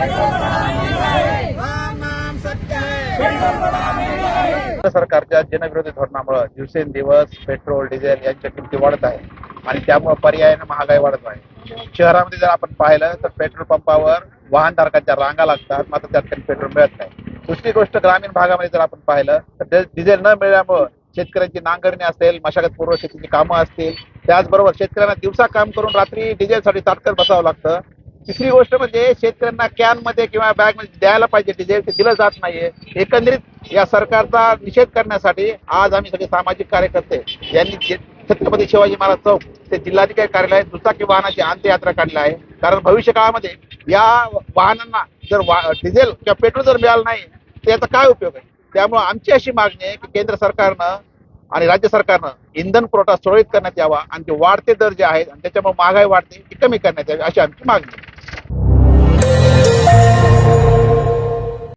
राम नाम सत्य है। सरकारच्या जनविरोधी धोरणामुळे दिवसेंदिवस पेट्रोल डिझेल यांच्या किमती वाढत आहे आणि त्यामुळे पर्यायाने महागाई वाढत आहे। शहरामध्ये जर आपण पाहिलं तर पेट्रोल पंपावर वाहनधारकांच्या रांगा लागतात, मात्र त्या ठिकाणी पेट्रोल मिळत नाही। दुसरी गोष्ट, ग्रामीण भागामध्ये जर आपण पाहिलं तर डिझेल न मिळाल्यामुळे शेतकऱ्यांची नांगरणी असेल, मशागत पूर्व शेतीची कामं असतील, त्याचबरोबर शेतकऱ्यांना दिवसा काम करून रात्री डिझेलसाठी ताटकळत बसावं लागतं। तिसरी गोष्ट म्हणजे शेतकऱ्यांना कॅन मध्ये किंवा बॅग मध्ये द्यायला पाहिजे डिझेल, ते दिलं जात नाहीये। एकंदरीत या सरकारचा निषेध करण्यासाठी आज आम्ही सगळे सामाजिक कार्यकर्ते यांनी छत्रपती शिवाजी महाराज चौक ते जिल्हाधिकारी कार्यालयात दुचाकी वाहनाची अंत्ययात्रा काढली आहे। कारण भविष्य काळामध्ये या वाहनांना जर डिझेल किंवा पेट्रोल जर मिळालं नाही तर याचा काय उपयोग आहे। त्यामुळे आमची अशी मागणी आहे की केंद्र सरकारनं आणि राज्य सरकारनं इंधन पुरवठा सुरळीत करण्यात यावा आणि ते वाढते दर जे आहेत आणि त्याच्यामुळे महागाई वाढते ती कमी करण्यात यावी, अशी आमची मागणी आहे।